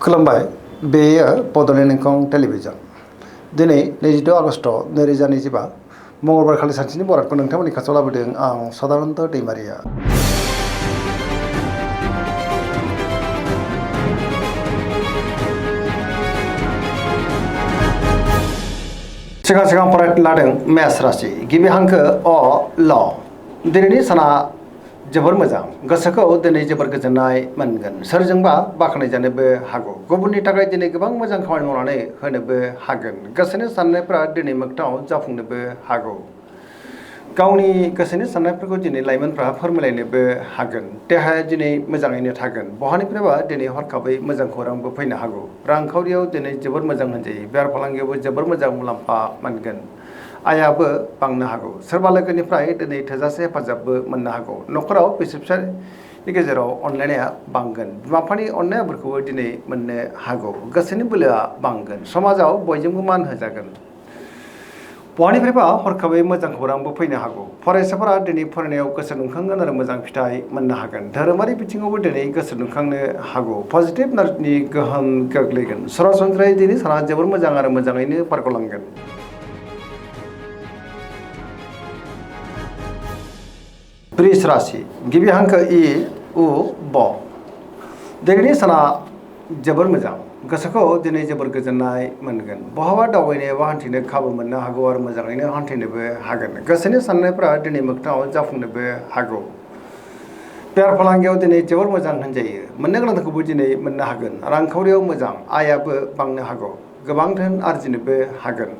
खुलुमबाय बेयो बड'लेण्ड इंखं टेलिभिजन दिनै 22 आगस्ट 2025 मंगलबार खालि सानसेनि बरादखौ नोंथांमोननि खाथियाव लाबोदों आं सदानन्द दैमारिया। सिगां फरायनो लादों मेष राशि गिबि हांखो अ ल दिनैनि साना जोबोर मोजां गोसोखौ दिनै जोबोर गोजोननाय मोनगोन सोरजोंबा बाख्नायजानोबो हागौ गुबुननि थाखाय दिनै गोबां मोजां खामानि मावनानै होनोबो हागोन गोसोनि साननायफ्रा दिनै मोगथाङाव जाफुंनोबो हागौ गावनि गोसोनि साननायफोरखौ दिनै लाइमोनफ्रा फोरमायलायनोबो हागोन देहाया दिनै मोजाङैनो थागोन बहानिफ्रायबा दिनै हरखाबै मोजां खौरांबो फैनो हागौ रांखावरियाव दिनै जोबोर मोजां होनजायो बेफार फालांगियावबो जोबोर मोजां मुलाम्फा मोनगोन आयाबो बांनो हागौ सोरबा लोगोनिफ्राय दिनै थोजासे हेफाजाबबो मोननो हागौ न'खराव बिसि फिसायनि गेजेराव अनलायनाया बांगोन बिमा बिफानि अननायफोरखौबो दिनै मोननो हागौ गोसोनि बोलोआ बांगोन समाजाव बयजोंबो मान होजागोन बहानिफ्रायबा हरखाबै मोजां खौरांबो फैनो हागौ फरायसाफोरा दिनै फरायनायाव गोसो दुंखांगोन आरो मोजां फिथाइ मोननो हागोन धोरोमारि बिथिङावबो दिनै गोसो दुंखांनो हागौ पजिटिभ एनार्जिनि गोहोम गोग्लैगोन सरासनस्रायै दिनै साना जोबोर मोजां आरो मोजाङैनो बारग'लांगोन। वृष राशि गिबि हांखो इ उ ब दिनैनि साना जोबोर मोजां गोसोखौ दिनै जोबोर गोजोननाय मोनगोन बहाबा दावबायनो एबा हान्थिनो खाबु मोननो हागौ आरो मोजाङैनो हान्थिनोबो हागोन गोसोनि साननायफ्रा दिनै मोगथाङाव जाफुंनोबो हागौ बेफार फालांगियाव दिनै जोबोर मोजां होनजायो मोननो गोनांखौबो दिनै मोननो हागोन रांखावरियाव मोजां आयाबो बांनो हागौ गोबां धोन आरजिनोबो हागोन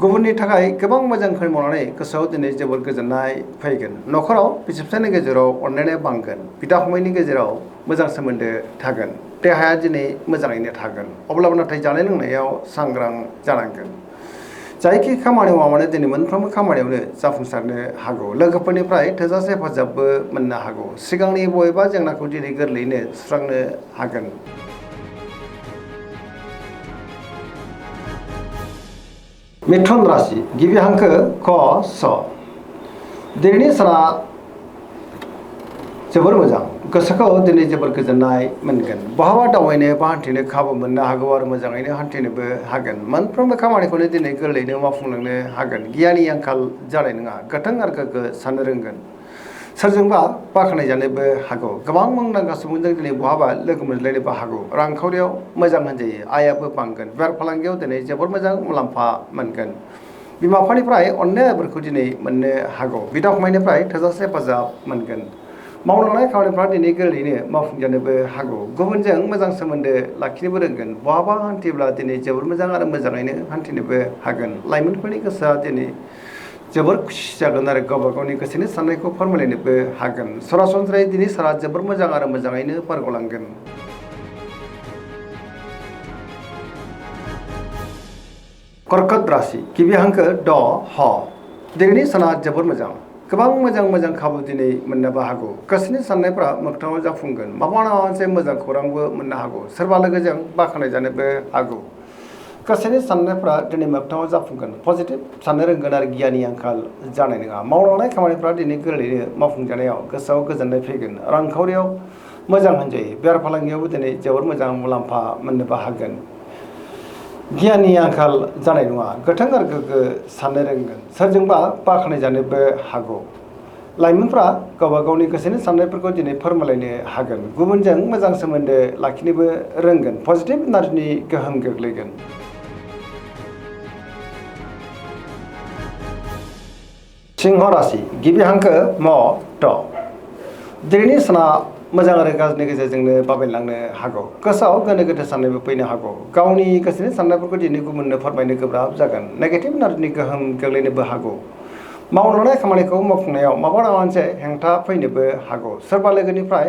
गुबुननि थाखाय गोबां मोजां खामानि मावनानै गोसोआव दिनै जोबोर गोजोननाय फैगोन न'खराव बिसि फिसायनि गेजेराव अनलायनाया बांगोन बिदा फंबायनि गेजेराव मोजां सोमोन्दो थागोन देहाया दिनै मोजाङैनो थागोन अब्लाबो नाथाय जानाय लोंनायाव सांग्रां जानांगोन जायखि खामानि मावा मानो दिनै मोनफ्रोमबो खामानियावनो जाफुंसारनो हागौ लोगोफोरनिफ्राय थोजासे हेफाजाबबो मोननो हागौ सिगांनि बबेबा जेंनाखौ दिनै गोरलैयैनो सुस्रांनो हागोन। मिथुन राशि गिबि हांखो क स दिनैनि साना जोबोर मोजां गोसोखौ दिनै जोबोर गोजोननाय मोनगोन बहाबा दावबायनो बा हान्थिनो खाबु मोननो हागौ आरो मोजाङैनो हान्थिनोबो हागोन मोनफ्रोमबो खामानिखौनो दिनै गोरलैयैनो मावफुंलांनो हागोन गियाननि आंखाल जानाय नङा गोथों आरो गोग्गो साननो रोंगोन सोरजोंबा बाख्नायजानोबो हागौ गोबां मुंदांखा सुबुंजों दिनै बहाबा लोगो मोनज्लायनोबो हागौ रांखावरियाव मोजां होनजायो आयाबो बांगोन बेफार फालांगियाव दिनै जोबोर मोजां मुलाम्फा मोनगोन बिमा बिफानिफ्राय अननायफोरखौ दिनै मोननो हागौ बिदा फंबायनिफ्राय थोजासे हेफाजाब मोनगोन मावलांनाय खामानिफ्रा दिनै गोरलैयैनो मावफुंजानोबो हागौ गुबुनजों मोजां सोमोन्दो लाखिनोबो रोंगोन बहाबा हान्थिब्ला दिनै जोबोर मोजां आरो मोजाङैनो हान्थिनोबो हागोन लाइमोनफोरनि गोसोआ दिनै जोबोर खुसि जागोन आरो गावबा गावनि गोसोनि साननायखौ फोरमायलायनोबो हागोन सरासनस्रायै दिनै साना जोबोर मोजां आरो मोजाङैनो बारग'लांगोन। कर्कट राशि गिबि हांखो ड ह दिनैनि साना जोबोर मोजां गोबां मोजां खाबु दिनै मोननोबो हागौ गोसोनि साननायफ्रा मोगथाङाव जाफुंगोन माबा मोनसे मोजां खौरांबो मोननो हागौ सोरबा लोगोजों बाख्नायजानोबो हागौ गोसोनि साननायफ्रा दिनै मोगथाङाव जाफुंगोन पजिटिभ साननो रोंगोन आरो गियाननि आंखाल जानाय नङा मावलांनाय खामानिफ्रा दिनै गोरलैयैनो मावफुंजानायाव गोसोआव गोजोननाय फैगोन रांखावरियाव मोजां होनजायो बेफार फालांगियावबो दिनै जोबोर मोजां मुलाम्फा मोननोबो हागोन गियाननि आंखाल जानाय नङा गोथों आरो गोग्गो साननो रोंगोन सोरजोंबा बाख्नायजानोबो हागौ लाइमोनफ्रा गावबा गावनि गोसोनि साननायफोरखौ दिनै फोरमायलायनो हागोन गुबुनजों मोजां सोमोन्दो लाखिनोबो रोंगोन पजिटिभ एनार्जिनि गोहोम गोग्लैगोन। सिंह राशि गिबि हांखो म ट दिनैनि साना मोजां आरो गाज्रिनि गेजेरजोंनो बाबेनलांनो हागौ गोसोआव गोनो गोथो साननायबो फैनो हागौ गावनि गोसोनि साननायफोरखौ दिनै गुबुननो फोरमायनो गोब्राब जागोन नेगेटिभ एनार्जिनि गोहोम गोग्लैनोबो हागौ मावलांनाय खामानिखौ मावफुंनायाव माबा मोनसे हेंथा फैनोबो हागौ सोरबा लोगोनिफ्राय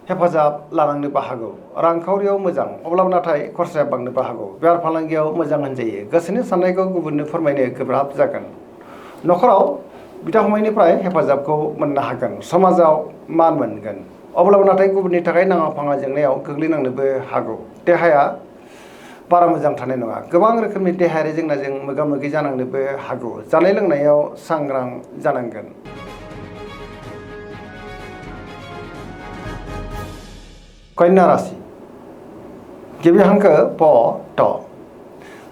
हेफाजाब लानांनोबो हागौ रांखावरियाव मोजां अब्लाबो नाथाय खरसाया बांनोबो हागौ बेफार फालांगियाव मोजां होनजायो गोसोनि साननायखौ गुबुननो फोरमायनो गोब्राब जागोन न'खराव बिदा फंबायनिफ्राय हेफाजाबखौ मोननो हागोन समाजाव मान मोनगोन अब्लाबो नाथाय गुबुननि थाखाय नाङा फाङा जेंनायाव गोग्लैनांनोबो हागौ देहाया बारा मोजां थानाय नङा गोबां रोखोमनि देहायारि जेंनाजों मोगा मोगि जानांनोबो हागौ जानाय लोंनायाव सांग्रां जानांगोन। कन्या राशि गिबि हांखो प ट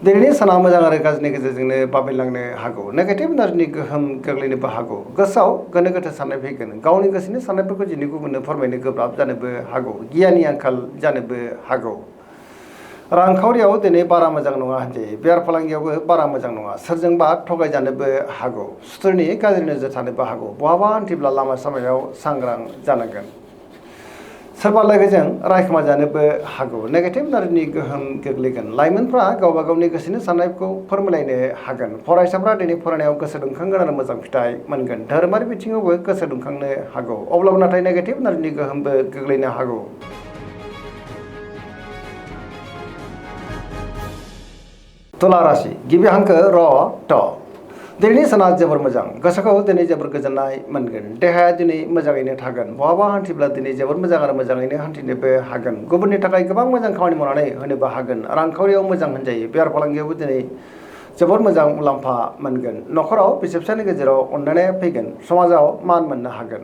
दिनैनि साना मोजां आरो गाज्रिनि गेजेरजोंनो बाबेनलांनो हागौ नेगेटिभ एनार्जिनि गोहोम गोग्लैनोबो हागौ गोसोआव गोनो गोथो साननाय फैगोन गावनि गोसोनि साननायफोरखौ दिनै गुबुननो फोरमायनो गोब्राब जानोबो हागौ गियाननि आंखाल जानोबो हागौ रांखावरियाव दिनै बारा मोजां नङा होनजायो बेफार फालांगियावबो बारा मोजां नङा सोरजोंबा थगायजानोबो हागौ सुथुरनि गाज्रि नोजोर थानोबो हागौ बहाबा हान्थिब्ला लामा सामायाव सांग्रां जानांगोन सोरबा लोगोजों रायखोमा जानोबो हागौ नेगेटिभ एनार्जिनि गोहोम गोग्लैगोन लाइमोनफ्रा गावबा गावनि गोसोनि साननायखौ फोरमायलायनो हागोन फरायसाफ्रा दिनै फरायनायाव गोसो दुंखांगोन आरो मोजां फिथाइ मोनगोन धोरोमारि बिथिङावबो गोसो दुंखांनो हागौ अब्लाबो नाथाय नेगेटिभ एनार्जिनि गोहोमबो गोग्लैनो हागौ तुला राशि गिबि हांखो र ट दिनैनि साना जोबोर मोजां गोसोखौ दिनै जोबोर गोजोननाय मोनगोन देहाया दिनै मोजाङैनो थागोन बहाबा हान्थिब्ला दिनै जोबोर मोजां आरो मोजाङैनो हान्थिनोबो हागोन गुबुननि थाखाय गोबां मोजां खामानि मावनानै होनोबो हागोन रांखावरियाव मोजां होनजायो बेफार फालांगियावबो दिनै जोबोर मोजां मुलाम्फा मोनगोन न'खराव बिसि फिसायनि गेजेराव अनलायनाया फैगोन समाजाव मान मोननो हागोन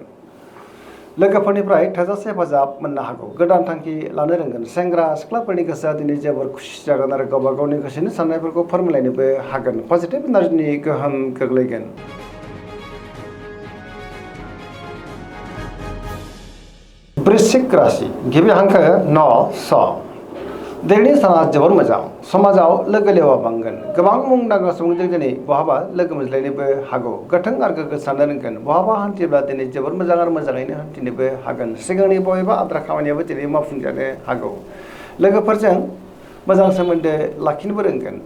लोगोफोरनिफ्राय थोजासे हेफाजाब मोननो हागौ गोदान थांखि लानो रोंगोन सेंग्रा सिख्लाफोरनि गोसोआ दिनै जोबोर खुसि जागोन आरो गावबा गावनि गोसोनि साननायफोरखौ फोरमायलायनोबो हागोन पजिटिभ एनार्जिनि गोहोम गोग्लैगोन वृश्चिक राशि गिबि हांखो न स दिनैनि साना जोबोर मोजां समाजाव लोगो लेवा बांगोन गोबां मुंदांखा सुबुंजों दिनै बहाबा लोगो मोनज्लायनोबो हागौ गोथों आरो गोग्गो साननो रोंगोन बहाबा हान्थिब्ला दिनै जोबोर मोजां आरो मोजाङैनो हान्थिनोबो हागोन सिगांनि बबेबा आद्रा खामानियाबो दिनै मावफुंजानो हागौ लोगोफोरजों मोजां सोमोन्दो लाखिनोबो रोंगोन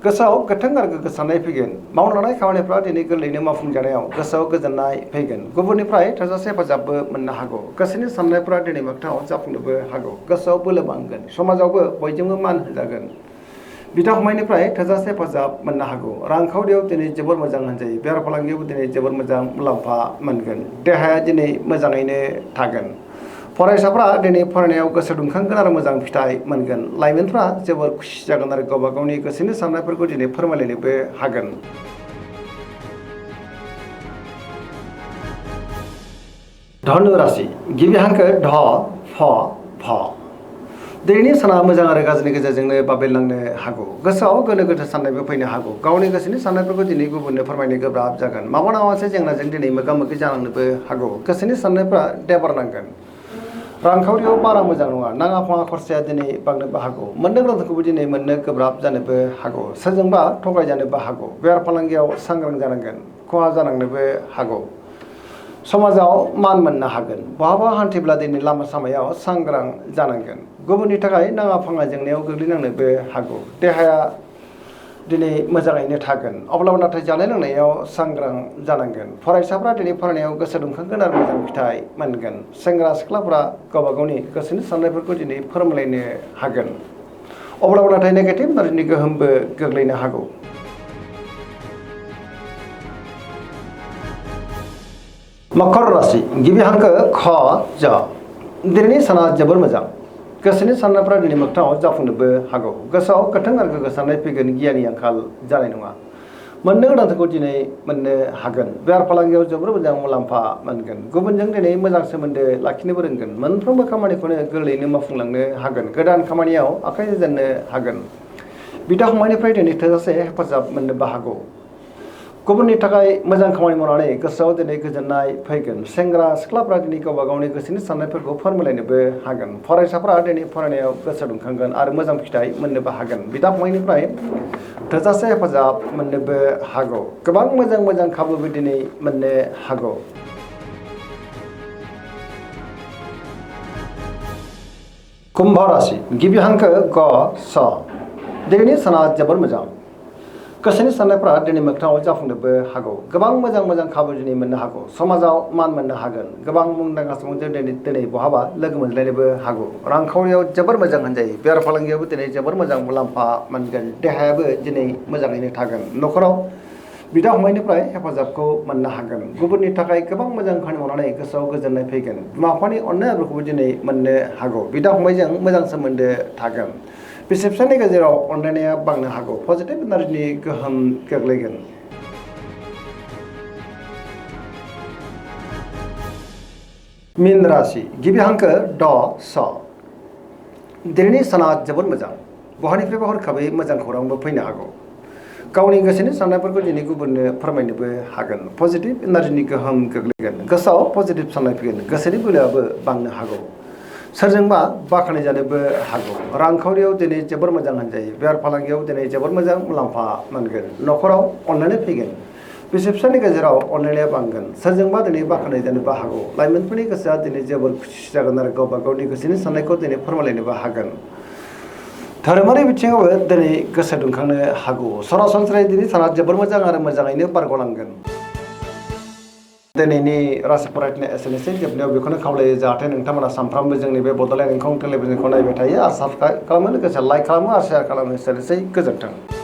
गोसोआव गोथों आरो गोग्गो साननाय फैगोन मावनो लानाय खामानिफ्रा दिनै गोरलैयैनो मावफुंजानायाव गोसोआव गोजोननाय फैगोन गुबुननिफ्राय थोजासे हेफाजाबबो मोननो हागौ गोसोनि साननायफ्रा दिनै मोगथाङाव जाफुंनोबो हागौ गोसोआव बोलो बांगोन समाजावबो बयजोंबो मान होजागोन बिदा फंबायनिफ्राय थोजासे हेफाजाब मोननो हागौ रांखावरियाव दिनै जोबोर मोजां होनजायो बेफार फालांगियावबो दिनै जोबोर मोजां मुलाम्फा मोनगोन देहाया दिनै मोजाङैनो थागोन फरायसाफ्रा दिनै फरायनायाव गोसो दुंखांगोन आरो मोजां फिथाइ मोनगोन लाइमोनफ्रा जोबोर खुसि जागोन आरो गावबा गावनि गोसोनि साननायफोरखौ दिनै फोरमायलायनोबो हागोन धनु राशि गिबि हांखो ध फ भ दिनैनि साना मोजां आरो गाज्रिनि गेजेरजोंनो बाबेनलांनो हागौ गोसोआव गोनो गोथो साननायबो फैनो हागौ गावनि गोसोनि साननायफोरखौ दिनै गुबुननो फोरमायनो गोब्राब जागोन माबा माबासे जेंनाजों दिनै मोगा मोगि जानांनोबो हागौ गोसोनि साननायफ्रा देबारनांगोन रांखावरियाव बारा मोजां नङा नाङा फाङा खरसाया दिनै बांनोबो हागौ मोननो गोनांखौबो दिनै मोननो गोब्राब जानोबो हागौ सोरजोंबा थगायजानोबो हागौ बेफार फालांगियाव सांग्रां जानांगोन खहा जानांनोबो हागौ समाजाव मान मोननो हागोन बहाबा हान्थिब्ला दिनै लामा सामायाव सांग्रां जानांगोन गुबुननि थाखाय नाङा फाङा जेंनायाव गोग्लैनांनोबो हागौ देहाया दिनै मोजाङैनो थागोन अब्लाबो नाथाय जानाय लोंनायाव सांग्रां जानांगोन फरायसाफ्रा दिनै फरायनायाव गोसो दुंखांगोन आरो मोजां फिथाइ मोनगोन सेंग्रा सिख्लाफ्रा गावबा गावनि गोसोनि साननायफोरखौ दिनै फोरमायलायनो हागोन अब्लाबो नाथाय नेगेटिभ एनार्जिनि गोहोमबो गोग्लैनो हागौ मकर राशि गिबि हांखो ख ज दिनैनि साना जोबोर मोजां गोसोनि साननायफ्रा दिनै मोगथाङाव जाफुंनोबो हागौ गोसोआव गोथों आरो गोग्गो साननाय फैगोन गियाननि आंखाल जानाय नङा मोननो गोनांखौ दिनै मोननो हागोन बेफार फालांगियाव जोबोर मोजां मुलाम्फा मोनगोन गुबुनजों दिनै मोजां सोमोन्दो लाखिनोबो रोंगोन मोनफ्रोमबो खामानिखौनो गोरलैयैनो मावफुंलांनो हागोन गोदान खामानियाव आखाइ होजेननो हागोन बिदा फंबायनिफ्राय दिनै थोजासे हेफाजाब मोननोबो हागौ गुबुननि थाखाय मोजां खामानि मावनानै गोसोआव दिनै गोजोननाय फैगोन सेंग्रा सिख्लाफ्रा दिनै गावबा गावनि गोसोनि साननायफोरखौ फोरमायलायनोबो हागोन फरायसाफ्रा दिनै फरायनायाव गोसो दुंखांगोन आरो मोजां फिथाइ मोननोबो हागोन बिदा फंबायनिफ्राय थोजासे हेफाजाब मोननोबो हागौ गोबां मोजां मोजां खाबुबो दिनै मोननो हागौ कुम्भ राशि गिबि हांखो ग स दिनैनि साना जोबोर मोजां गोसोनि साननायफ्रा दिनै मोगथाङाव जाफुंनोबो हागौ गोबां मोजां मोजां खाबु दिनै मोननो हागौ समाजाव मान मोननो हागोन गोबां मुंदांखा सुबुंजों दिनै बहाबा लोगो मोनज्लायनोबो हागौ रांखावरियाव जोबोर मोजां होनजायो बेफार फालांगियावबो दिनै जोबोर मोजां मुलाम्फा मोनगोन देहायाबो दिनै मोजाङैनो थागोन न'खराव बिदा फंबायनिफ्राय हेफाजाबखौ मोननो हागोन गुबुननि थाखाय गोबां मोजां खामानि मावनानै गोसोआव गोजोननाय फैगोन बिमा बिफानि अननाय आब्रुखौबो दिनै मोननो हागौ बिदा फंबायजों मोजां सोमोन्दो थागोन बिसि फिसायनि गेजेराव अनलायनाया बांनो हागौ पजिटिभ एनार्जिनि गोहोम गोग्लैगोन मीन राशि गिबि हांखो ड स दिनैनि साना जोबोद मोजां बहानिफ्रायबा हरखाबै मोजां खौरांबो फैनो हागौ गावनि गोसोनि साननायफोरखौ दिनै गुबुननो फोरमायनोबो हागोन पजिटिभ एनार्जिनि गोहोम गोग्लैगोन गोसोआव पजिटिभ साननाय फैगोन गोसोनि बोलोआबो बांनो हागौ सोरजोंबा बाख्नाय जानोबो हागौ रांखावरियाव दिनै जोबोर मोजां होनजायो बेफार फालांगियाव दिनै जोबोर मोजां मुलाम्फा मोनगोन न'खराव अनलायनाय फैगोन बिसि फिसानि गेजेराव अनलायनाया बांगोन सोरजोंबा दिनै बाख्नाय जानोबो हागौ लाइमोनफोरनि गोसोआ दिनै जोबोर खुसि जागोन आरो गावबा गावनि गोसोनि साननायखौ दिनै फोरमायलायनोबो हागोन धोरोमारि बिथिङावबो दिनै गोसो दुंखांनो हागौ सरासनस्रायै दिनै साना जोबोर मोजां आरो मोजाङैनो बारग'लांगोन दिनैनि राशि फरायनाय एसेनोसै जोबनायाव बेखौनो खावलायो जाहाथे नोंथांमोना सानफ्रामबो जोंनि बे बड'लेण्ड इंखं टेलिभिजनखौ नायबाय थायो आरो साबस्क्राइब खालामो लोगोसे लाइक खालामो आरो शेयार खालामो एसेनोसै गोजोन्थों